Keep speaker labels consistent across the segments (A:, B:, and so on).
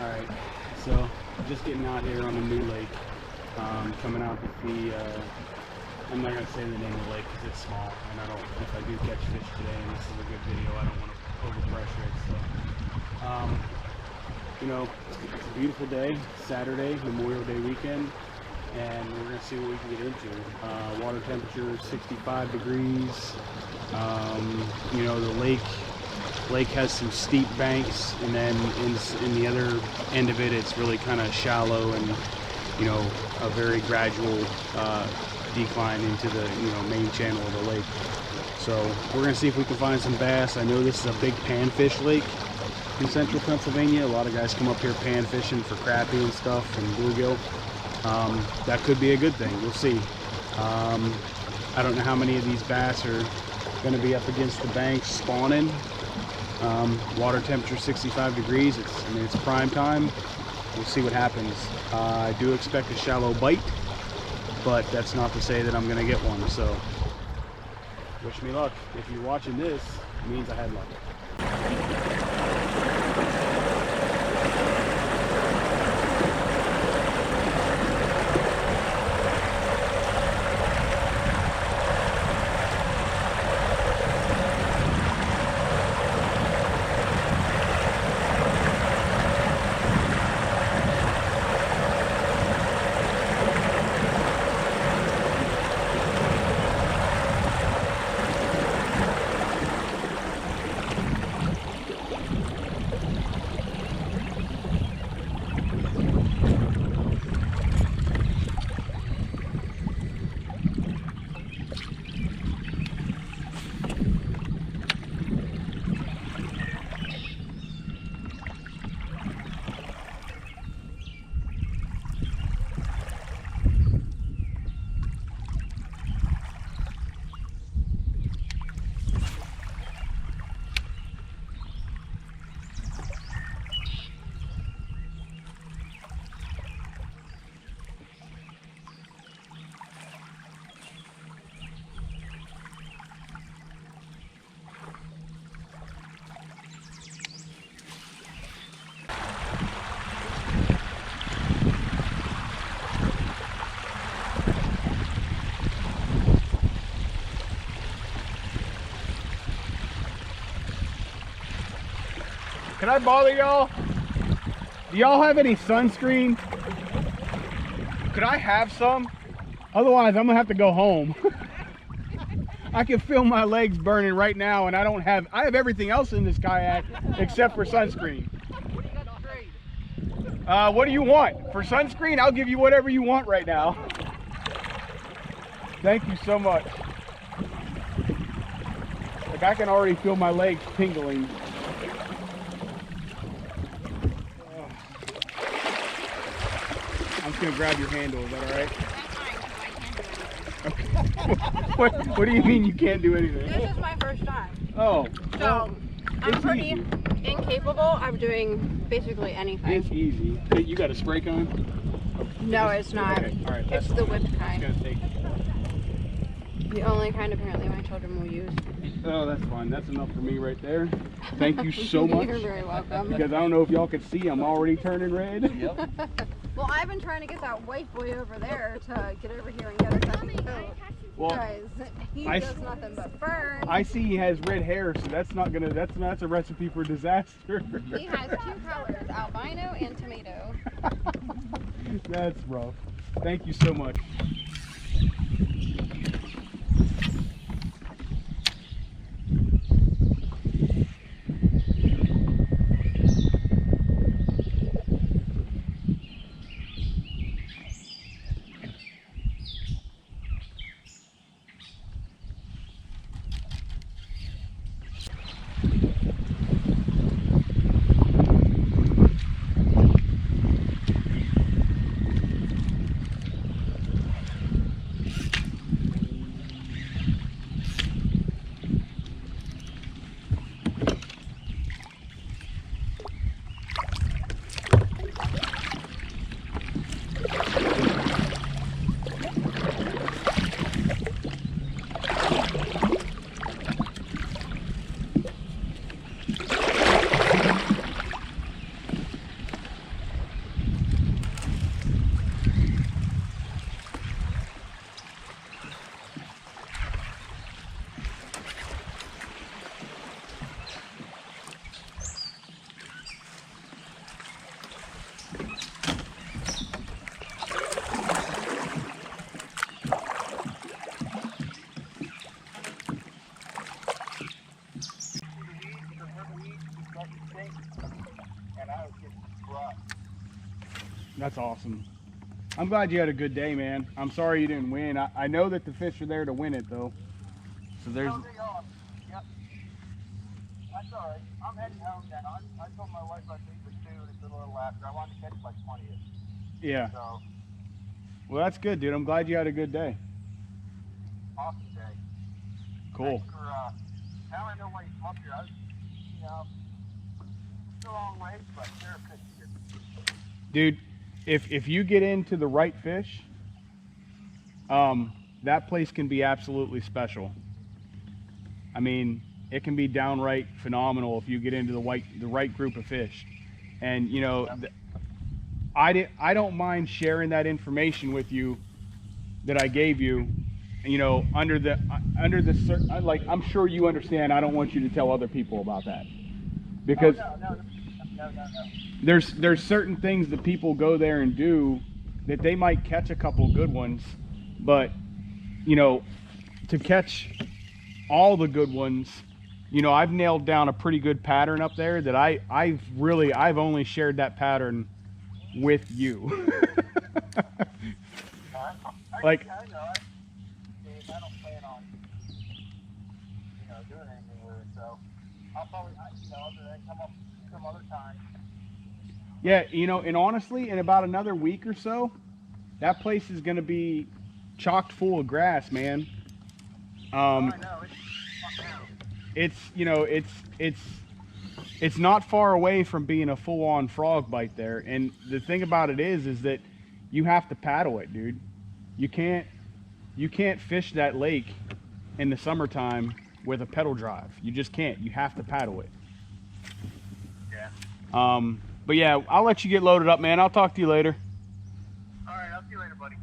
A: Alright, so just getting out here on a new lake. Coming out to see, I'm not going to say the name of the lake because it's small, and I don't, if I do catch fish today and this is a good video, I don't want to overpressure it. So, you know, it's a beautiful day, Saturday, Memorial Day weekend, and we're going to see what we can get into. Water temperature is 65 degrees. You know, the lake has some steep banks, and then in the other end of it, it's really kind of shallow and, you know, a very gradual decline into the, you know, main channel of the lake. So we're going to see if we can find some bass. I know this is a big panfish lake in central Pennsylvania. A lot of guys come up here pan fishing for crappie and stuff and bluegill. That could be a good thing. We'll see. I don't know how many of these bass are going to be up against the banks spawning. Water temperature 65 degrees. I mean, it's prime time. We'll see what happens. I do expect a shallow bite, but that's not to say that I'm going to get one. So wish me luck. If you're watching this, it means I had luck. Can I bother y'all? Do y'all have any sunscreen? Could I have some? Otherwise, I'm gonna have to go home. I can feel my legs burning right now, and I have everything else in this kayak except for sunscreen. What do you want? For sunscreen, I'll give you whatever you want right now. Thank you so much. Like, I can already feel my legs tingling. I'm just gonna grab your handle, is that all right? That's fine, because I can't do anything. Okay. What do you mean you can't do anything?
B: This is my first time.
A: Oh.
B: So,
A: well,
B: I'm pretty incapable of doing basically anything.
A: It's easy. You got a spray gun?
B: No, it's not.
A: Okay. All right,
B: it's the whipped kind.
A: It's gonna take...
B: The only kind apparently my children will use.
A: Oh, that's fine. That's enough for me right there. Thank you so much.
B: You're very welcome.
A: Because I don't know if y'all can see, I'm already turning red.
C: Yep.
B: Well, I've been trying to get that white boy over there to get over here and get a second coat.
A: Well,
B: because he does nothing but burn.
A: I see he has red hair, so that's not gonna. That's a recipe for disaster.
B: He has two colors, albino and tomato.
A: That's rough. Thank you so much. That's awesome. I'm glad you had a good day, man. I'm sorry you didn't win. I know that the fish are there to win it, though. So there's.
C: No, they are. Yep. That's all right. I'm heading home now. I told my wife I'd leave at 2 and it's a little after. I wanted to catch like 20.
A: Yeah.
C: So,
A: Well, that's good, dude. I'm glad you had a good day.
C: awesome day.
A: Cool.
C: Thanks for, now I know why you come up here. I was, you know, it's a long way, but they're a fish here.
A: Dude, if you get into the right fish, that place can be absolutely special. I mean, it can be downright phenomenal if you get into the right group of fish. And you know, I don't mind sharing that information with you that I gave you. You know, under the like, I'm sure you understand. I don't want you to tell other people about that because
C: No.
A: there's certain things that people go there and do that they might catch a couple good ones, but you know, to catch all the good ones, you know, I've nailed down a pretty good pattern up there that I've only shared that pattern with you. Like,
C: I know. I don't plan on, you know, doing anything with it, so I'll probably, you know, other than come up some other time.
A: yeah, you know, and honestly, in about another week or so, that place is going to be chocked full of grass, man.
C: I know.
A: It's, you know, it's not far away from being a full-on frog bite there. And the thing about it is that you have to paddle it, dude. You can't fish that lake in the summertime with a pedal drive. You just can't. You have to paddle it.
C: Yeah.
A: But yeah, I'll let you get loaded up, man. I'll talk to you later.
C: All right, I'll see you later, buddy.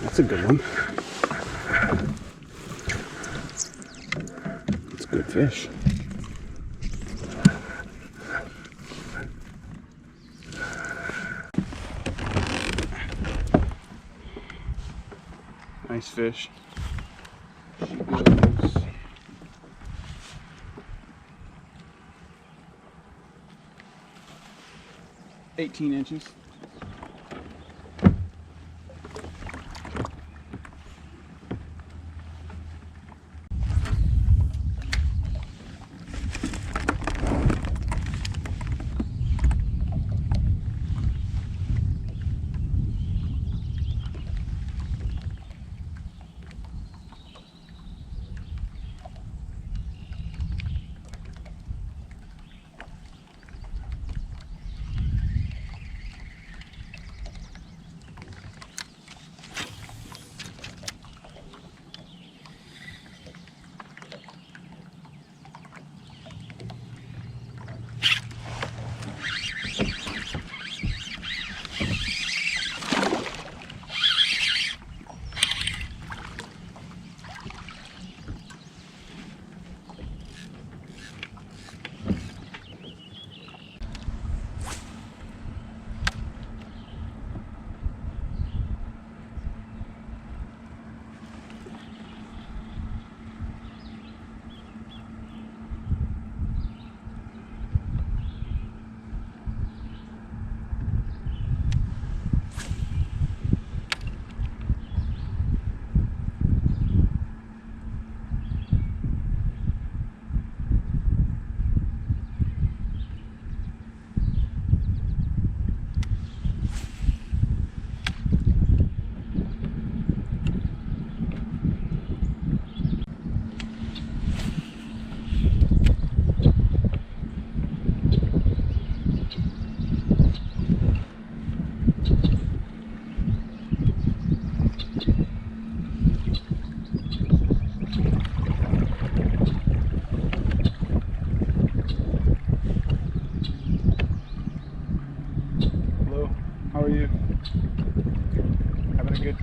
A: That's a good one. That's a good fish. Nice fish. She goes. "18 inches.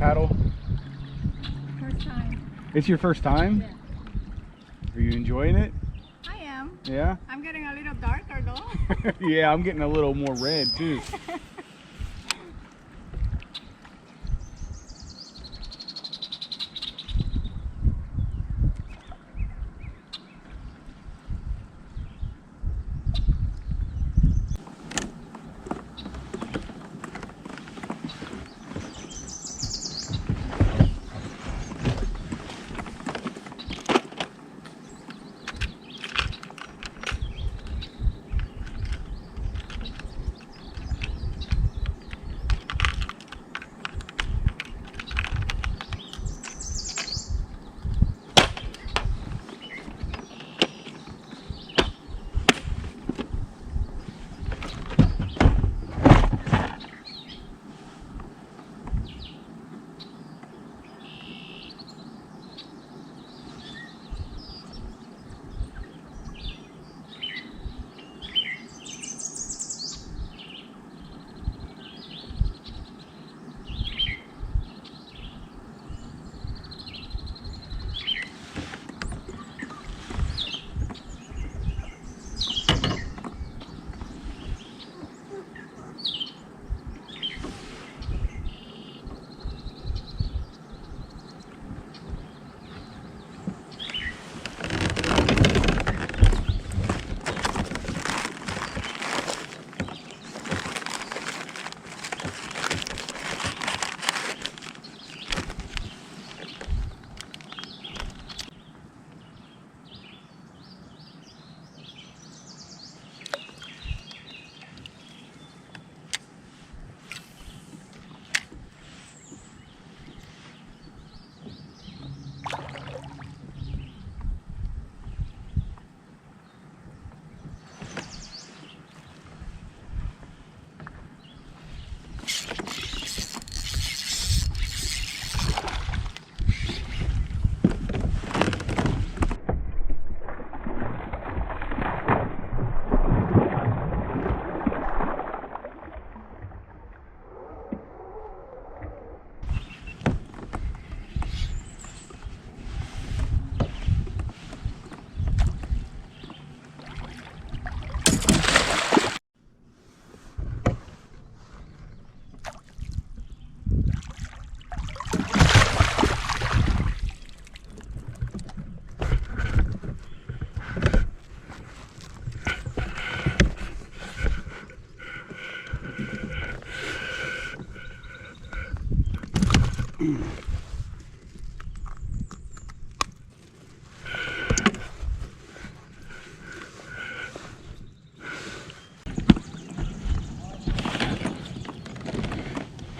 A: paddle?
B: First time.
A: It's your first time?
B: Yeah.
A: Are you enjoying it?
B: I am.
A: Yeah?
B: I'm getting a little darker though.
A: Yeah, I'm getting a little more red too.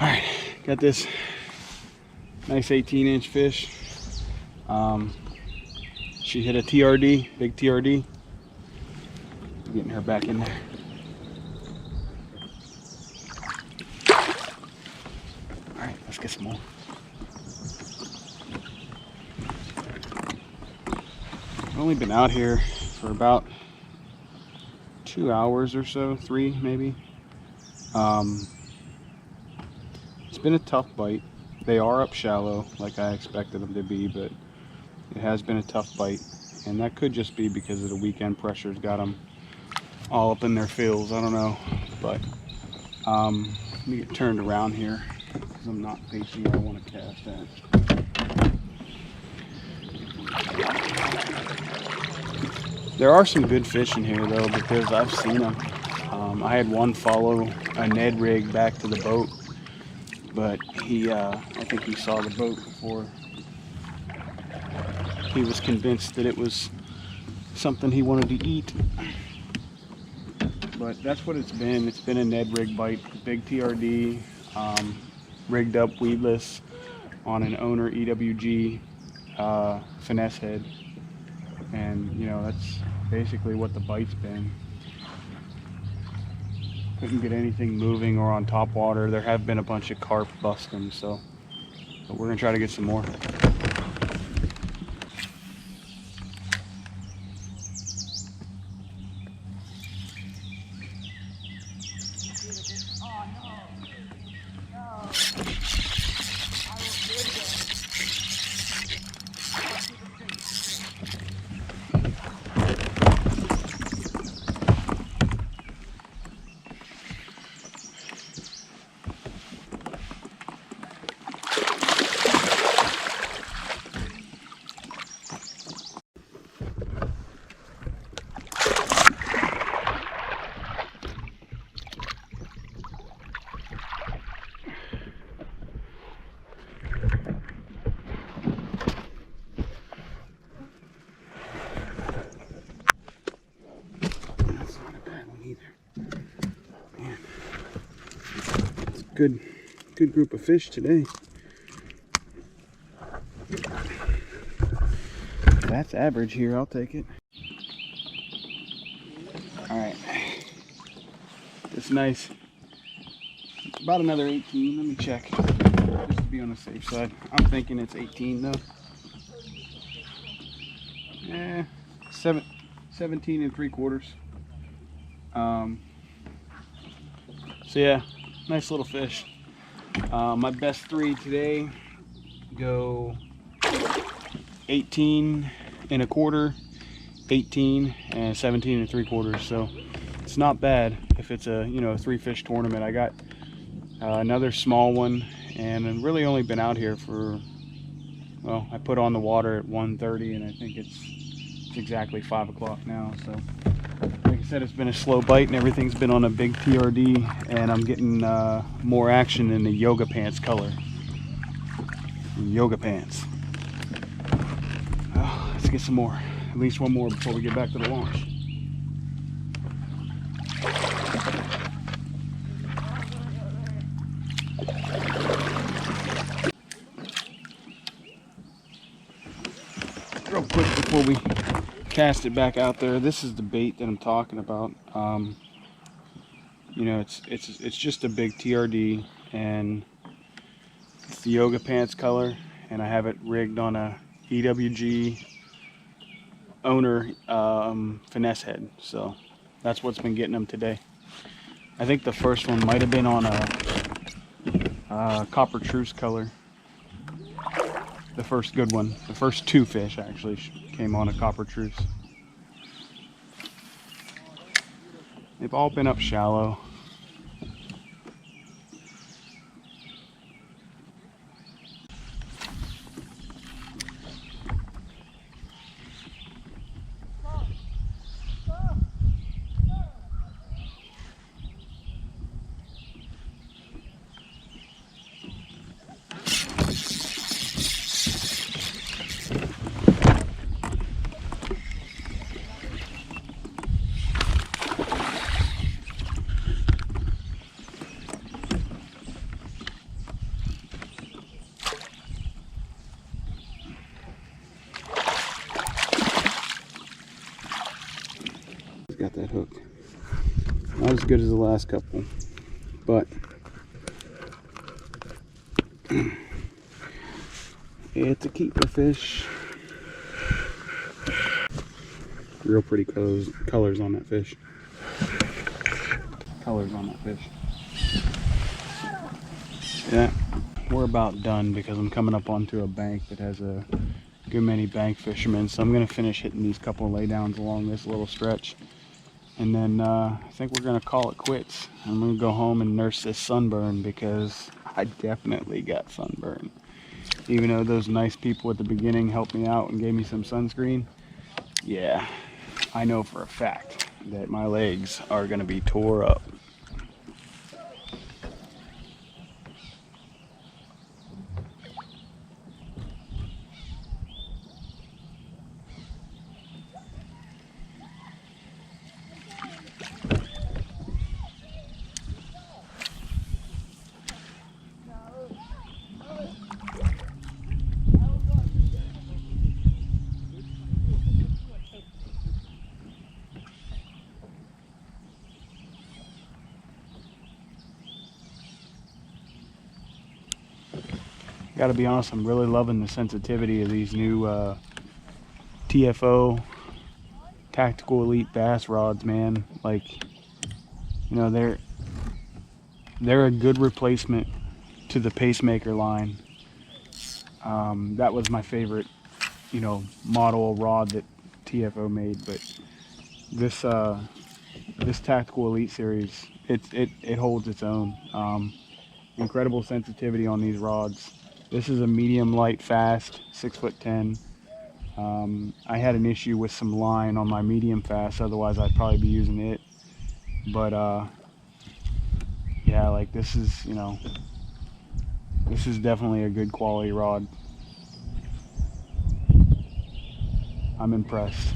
A: Alright, got this nice 18-inch fish. She hit a TRD, big TRD. Getting her back in there. Alright, let's get some more. I've only been out here for about 2 hours or so, 3 maybe. It's been a tough bite. They are up shallow like I expected them to be, but it has been a tough bite, and that could just be because of the weekend pressure's got them all up in their fills. I don't know, but let me get turned around here because I'm not facing where I want to cast at. There are some good fish in here though, because I've seen them. I had one follow a Ned rig back to the boat, but I think he saw the boat before he was convinced that it was something he wanted to eat. But that's what it's been. It's been a Ned rig bite, big TRD, rigged up weedless on an owner EWG finesse head, and you know, that's basically what the bite's been. Couldn't get anything moving or on top water. There have been a bunch of carp busting, so but we're gonna try to get some more. good group of fish today. That's average here, I'll take it. Alright. It's nice. About another 18, let me check. Just to be on the safe side. I'm thinking it's 18 though. Yeah, 17 3/4. So yeah, nice little fish. My best 3 today go 18 1/4, 18, and 17 3/4. So it's not bad if it's a 3-fish tournament. I got another small one, and I've really only been out here for, well, I put on the water at 1:30, and I think it's exactly 5 o'clock now. So like I said, it's been a slow bite, and everything's been on a big TRD, and I'm getting more action in the yoga pants color. Yoga pants. Let's get some more, at least one more before we get back to the launch. Real quick before we cast it back out there, this is the bait that I'm talking about. It's just a big TRD, and it's the yoga pants color, and I have it rigged on a EWG owner finesse head. So that's what's been getting them today. I think the first one might have been on a copper truce color. The first good one, the first 2 fish actually came on a copper truce. They've all been up shallow. Got that hooked. Not as good as the last couple, but it's a keeper fish. Real pretty colors on that fish. Colors on that fish. Yeah, we're about done because I'm coming up onto a bank that has a good many bank fishermen, so I'm gonna finish hitting these couple of laydowns along this little stretch. And then I think we're going to call it quits. I'm going to go home and nurse this sunburn, because I definitely got sunburn. Even though those nice people at the beginning helped me out and gave me some sunscreen, yeah, I know for a fact that my legs are going to be tore up. Gotta be honest, I'm really loving the sensitivity of these new TFO Tactical Elite bass rods, man. Like, they're a good replacement to the Pacemaker line. That was my favorite, model rod that TFO made, but this Tactical Elite series, it holds its own. Incredible sensitivity on these rods. This is a medium light fast, 6'10". I had an issue with some line on my medium fast, otherwise I'd probably be using it. But yeah, like this is definitely a good quality rod. I'm impressed.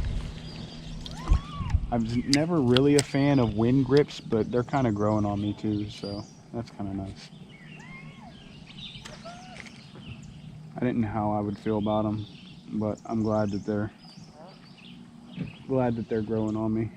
A: I was never really a fan of wind grips, but they're kind of growing on me too, so that's kind of nice. I didn't know how I would feel about them, but I'm glad that they're growing on me.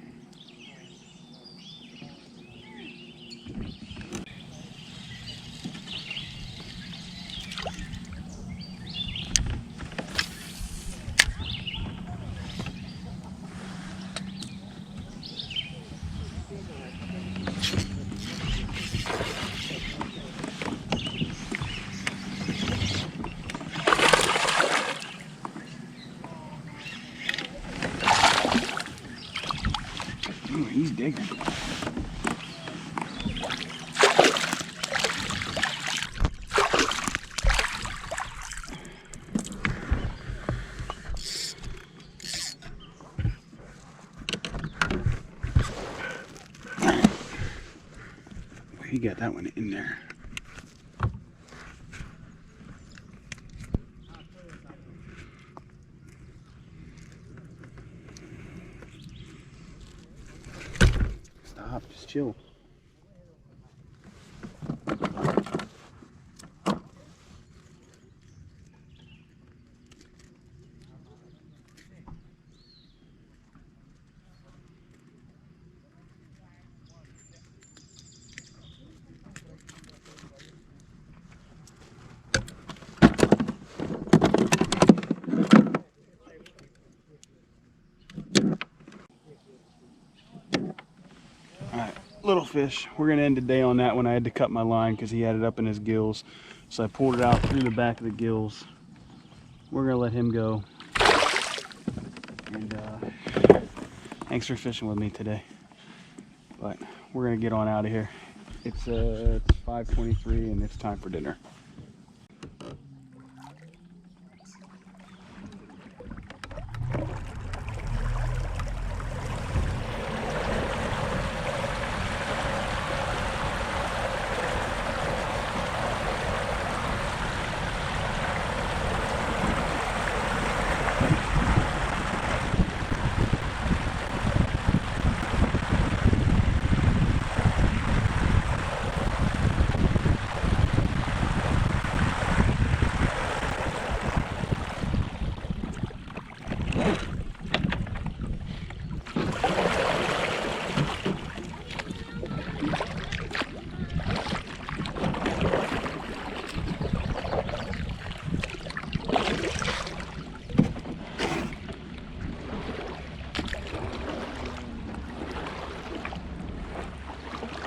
A: Ooh, he's digging. He got that one in there. Stop, just chill. Alright, little fish. We're going to end the day on that one. I had to cut my line because he had it up in his gills. So I pulled it out through the back of the gills. We're going to let him go. And thanks for fishing with me today. But we're going to get on out of here. It's 5:23 and it's time for dinner.